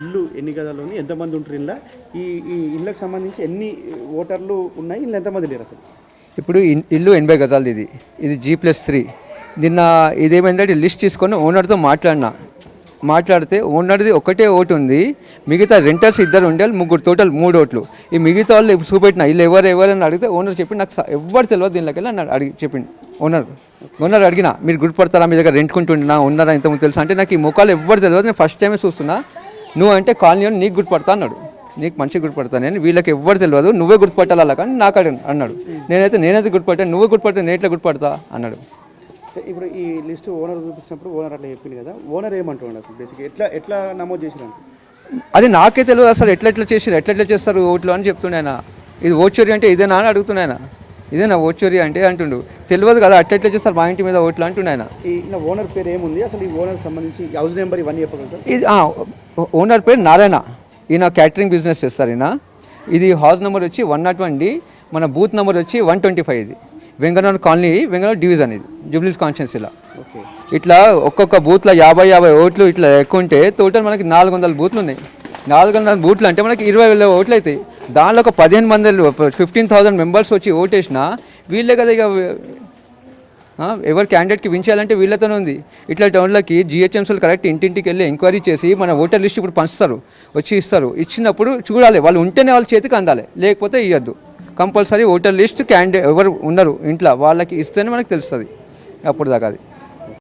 ఇల్లు ఎన్ని గదాలు ఎంతమంది ఉంటారు ఇళ్ళ ఈ ఈ ఇళ్ళకి సంబంధించి ఎన్ని ఓటర్లు ఉన్నాయి, ఇల్లు ఎంతమంది లేరు అసలు? ఇప్పుడు ఇల్లు 80 గజాలు. ఇది G+3. నిన్న ఇదేమైందంటే లిస్ట్ తీసుకొని ఓనర్తో మాట్లాడితే ఓనర్ది ఒకటే ఓటు ఉంది, మిగతా రెంటర్స్ 2 ఉండాలి, 3 టోటల్ 3 ఓట్లు. ఈ మిగతా వాళ్ళు చూపెట్టిన వీళ్ళు ఎవరని అడిగితే ఓనర్ చెప్పి నాకు ఎవరు తెలియదు దీనిలోకి వెళ్ళి అన్నాడు. చెప్పిండు ఓనర్ అడిగిన మీరు గుర్తుపడతారా, మీ దగ్గర రెంట్కుంటున్నా ఉన్నారా ఇంతకుముందు తెలుసు అంటే నాకు ఈ ముఖాలు ఎవరు తెలియదు, నేను ఫస్ట్ టైమే చూస్తున్నా, నువ్వు అంటే కాలనీ నీకు గుర్తుపడతా అన్నాడు. నీకు మంచిగా గుర్తుపడతాను నేను, వీళ్ళకి ఎవరు తెలియదు, నువ్వే గుర్తుపట్టాలి అలా కానీ నాకు అన్నాడు. నేనైతే గుర్తుపట్టాను, నువ్వే గుర్తుపడతా, నేను ఎట్లా గుర్తుపడతా అన్నాడు. ఇప్పుడు ఈ లిస్ట్ ఓనర్ చూపించినప్పుడు ఓనర్ అట్లా చెప్పింది కదా, ఓనర్ ఏమంటున్నాడు అసలు బేసిక్ ఎట్లా నమోదు చేసినాడు? అది నాకే తెలియదు అసలు ఎట్లా చేసారు, ఎట్లా చేస్తారు ఓట్లు అని చెప్తున్నాయన. ఇది ఓచోరీ అంటే ఇదేనా అని అడుగుతున్నాయన. ఇదేనా ఓచోరీ అంటే అంటుండు, తెలియదు కదా అట్లా చేస్తారు మా ఇంటి మీద ఓట్లు అంటున్నాయన. ఈ ఓనర్ పేరు ఏముంది అసలు? ఈ ఓనర్ సంబంధించి హౌస్ నెంబర్ ఇవన్నీ చెప్పగలుగుతారు? ఇది ఓనర్ పేరు నారాయణ, ఈయన క్యాటరింగ్ బిజినెస్ చేస్తారు ఈయన. ఇది హౌస్ నెంబర్ వచ్చి 101D, మన బూత్ నెంబర్ వచ్చి 125. ఇది వెంగనూర్ కాలనీ, వెంగనూర్ డివిజన్, ఇది జూబ్లీస్ కాన్స్టిట్యున్సీలో. ఇట్లా ఒక్కొక్క బూత్లో 50 ఓట్లు ఇట్లా ఎక్కువ ఉంటే టోటల్ మనకి 400 బూత్లు ఉన్నాయి. 400 బూత్లు అంటే మనకి 20,000 ఓట్లు అవుతాయి. దానిలో ఒక 15 మంది 15,000 మెంబర్స్ వచ్చి ఓటేసినా వీళ్ళే కదా ఇక ఎవరు క్యాండిడేట్కి వించాలంటే వీళ్ళతోనే ఉంది. ఇట్లా టౌన్లకి జిహెచ్ఎంసీలు కరెక్ట్ ఇంటింటికి వెళ్ళి ఎంక్వైరీ చేసి మన ఓటర్ లిస్ట్ ఇప్పుడు పంచుతారు, వచ్చి ఇస్తారు. ఇచ్చినప్పుడు చూడాలి, వాళ్ళు ఉంటేనే వాళ్ళ చేతికి అందాలి, లేకపోతే ఇవ్వద్దు. కంపల్సరీ ఓటర్ లిస్ట్ క్యాండిడేట్ ఎవరు ఉన్నారు ఇంట్లో వాళ్ళకి ఇస్తేనే మనకు తెలుస్తుంది. అప్పుడు దాకా అది